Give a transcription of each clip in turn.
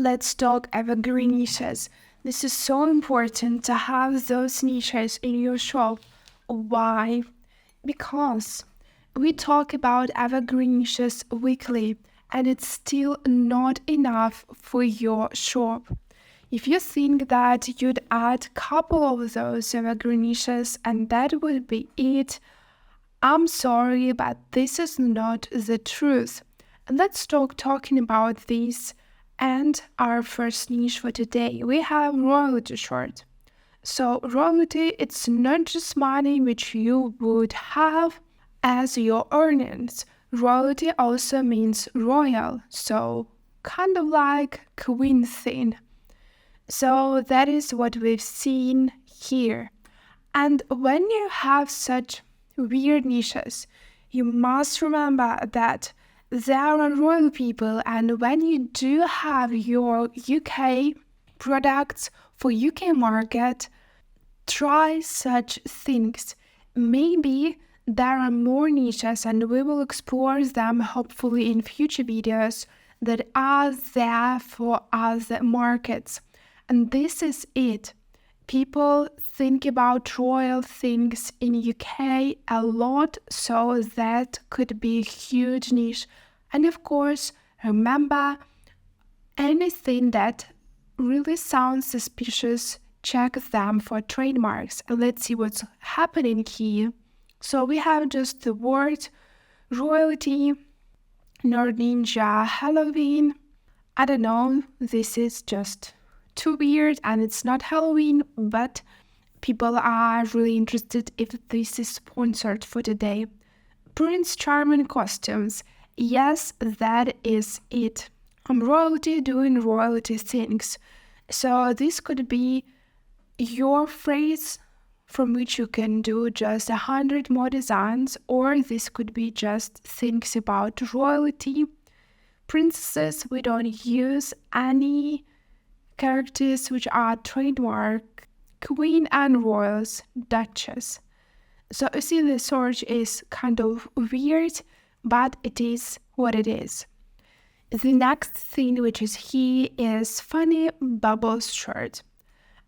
let's talk evergreen niches. This is so important to have those niches in your shop. Why? Because we talk about evergreen niches weekly and it's still not enough for your shop. If you think that you'd add a couple of those evergreen niches and that would be it, I'm sorry, but this is not the truth. And let's talking about this and our first niche for today. We have royalty shirt. So royalty, it's not just money which you would have as your earnings. Royalty also means royal, so kind of like queen thing. So that is what we've seen here. And when you have such weird niches, you must remember that there are royal people, and when you do have your UK products for UK market, try such things. Maybe there are more niches and we will explore them hopefully in future videos that are there for other markets. And this is it. People think about royal things in UK a lot, so that could be a huge niche. And of course, remember, anything that really sounds suspicious, check them for trademarks. And let's see what's happening here. So we have just the word royalty, Nerd Ninja, Halloween. I don't know, this is just too weird and it's not Halloween, but people are really interested if this is sponsored for today. Prince Charming costumes. Yes, that is it. I'm royalty doing royalty things. So this could be your phrase from which you can do just 100 more designs, or this could be just things about royalty. Princesses, we don't use any characters which are trademark. Queen and royals, duchess. So you see the search is kind of weird, but it is what it is. The next thing which is here is funny bubbles shirt.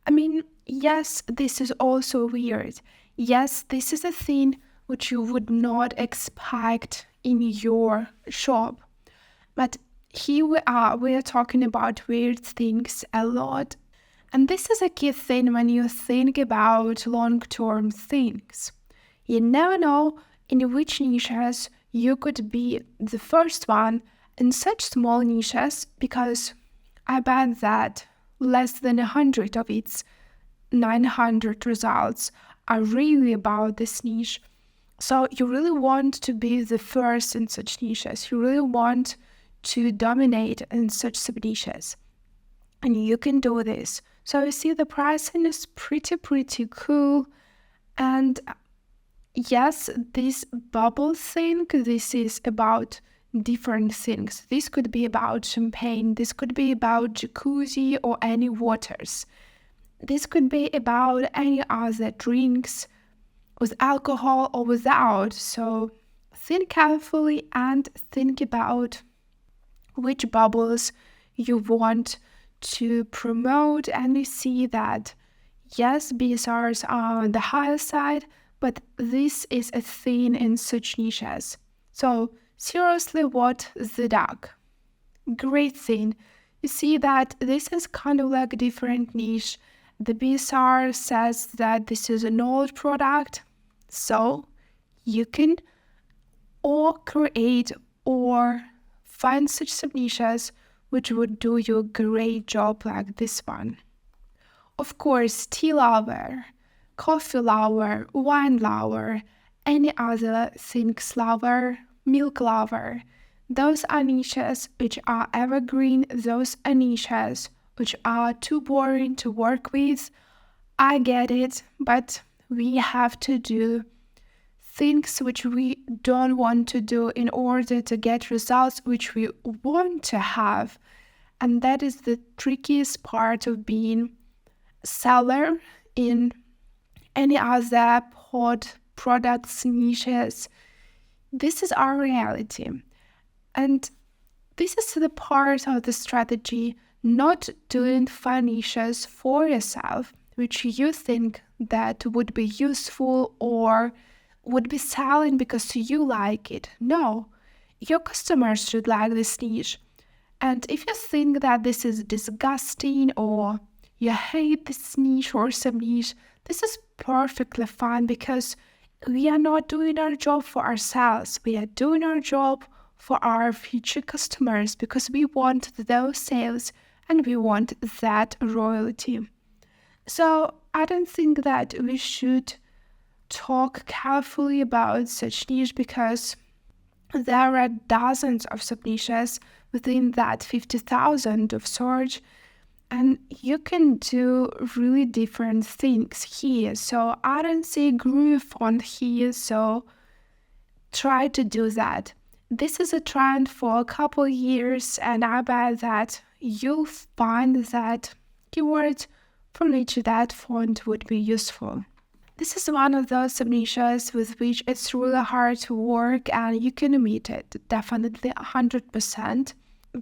I mean, yes, this is also weird. Yes, this is a thing which you would not expect in your shop. But here we are talking about weird things a lot. And this is a key thing when you think about long-term things. You never know in which niches you could be the first one in such small niches, because I bet that less than 100 of its 900 results are really about this niche. So you really want to be the first in such niches. You really want to dominate in such sub-niches. And you can do this. So you see the pricing is pretty cool. And yes, this bubble thing, this is about different things. This could be about champagne. This could be about jacuzzi or any waters. This could be about any other drinks with alcohol or without. So think carefully and think about which bubbles you want to promote. And you see that, yes, BSRs are on the higher side, but this is a thing in such niches. So seriously, what the duck? Great thing. You see that this is kind of like a different niche. The BSR says that this is an old product, so you can or create or find such sub-niches which would do you a great job like this one. Of course, tea lover, coffee lover, wine lover, any other things lover, milk lover. Those are niches which are evergreen. Those are niches which are too boring to work with. I get it, but we have to do things which we don't want to do in order to get results which we want to have. And that is the trickiest part of being a seller in any other products, niches. This is our reality. And this is the part of the strategy not doing fun niches for yourself, which you think that would be useful or would be selling because you like it. No, your customers should like this niche. And if you think that this is disgusting or you hate this niche or some niche, this is perfectly fine because we are not doing our job for ourselves. We are doing our job for our future customers because we want those sales and we want that royalty. So I don't think that we should talk carefully about such niche because there are dozens of sub-niches within that 50,000 of search, and you can do really different things here. So I don't see groove font here, so try to do that. This is a trend for a couple years, and I bet that you'll find that keyword for which that font would be useful. This is one of those sub-niches with which it's really hard to work and you can omit it, definitely 100%.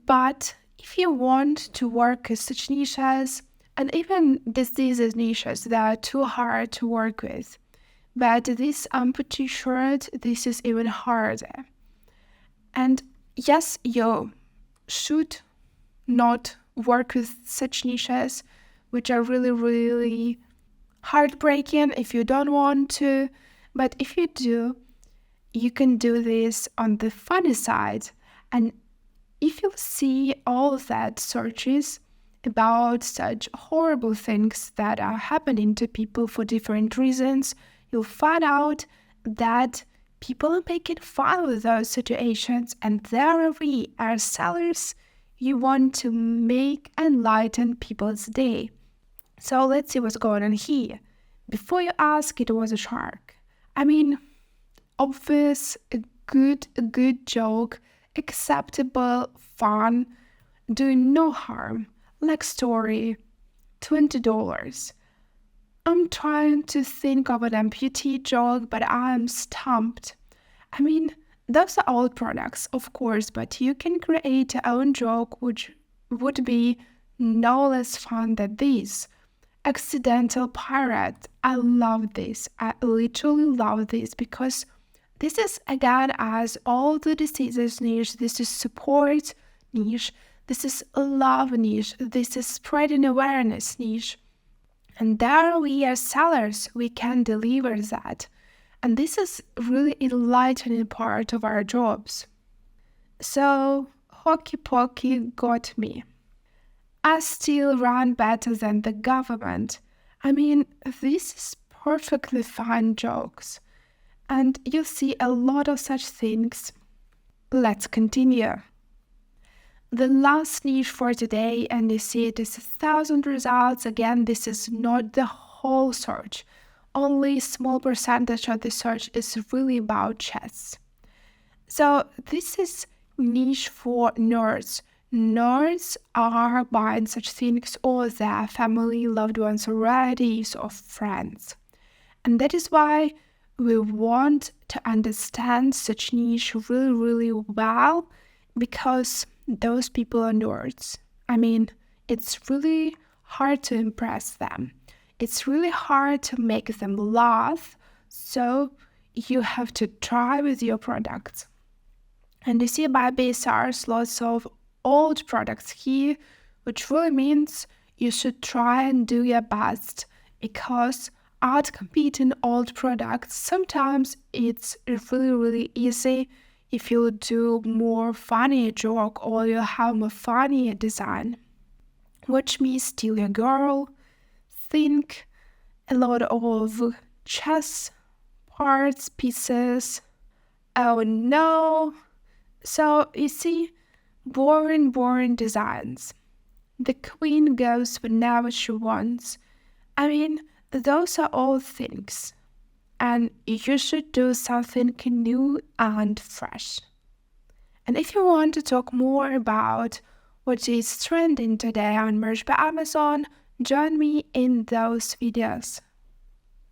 But if you want to work with such niches, and even diseases niches that are too hard to work with, but this amputee shirt, this is even harder. And yes, you should not work with such niches, which are really, really heartbreaking if you don't want to. But if you do, you can do this on the funny side. And if you see all that searches about such horrible things that are happening to people for different reasons, you'll find out that people are making fun of those situations, and there we, as sellers, you want to make and lighten people's day. So let's see what's going on here. Before you ask, it was a shark. I mean, obvious, a good joke, acceptable, fun, doing no harm, like story, $20. I'm trying to think of an amputee joke, but I'm stumped. I mean, those are old products, of course, but you can create your own joke which would be no less fun than this. Accidental pirate. I love this. I literally love this because this is, again, as all the diseases niche, this is support niche, this is love niche, this is spreading awareness niche. And there we as sellers, we can deliver that. And this is really enlightening part of our jobs. So, Hockey Pocky got me. I still run better than the government. I mean, this is perfectly fine jokes. And you see a lot of such things. Let's continue. The last niche for today, and you see it is 1,000 results. Again, this is not the whole search. Only a small percentage of the search is really about chess. So this is niche for nerds. Nerds are buying such things or their family, loved ones, or relatives or friends. And that is why we want to understand such niche really, really well, because those people are nerds. I mean, it's really hard to impress them. It's really hard to make them laugh, so you have to try with your products. And you see by BSRs lots of old products here, which really means you should try and do your best, because out-competing old products, sometimes it's really, really easy if you do more funny joke or you have more funny design. Watch me steal your girl, think a lot of chess parts, pieces. Oh no. So you see, boring designs. The queen goes whenever she wants. I mean, those are all things. And you should do something new and fresh. And if you want to talk more about what is trending today on Merch by Amazon, join me in those videos.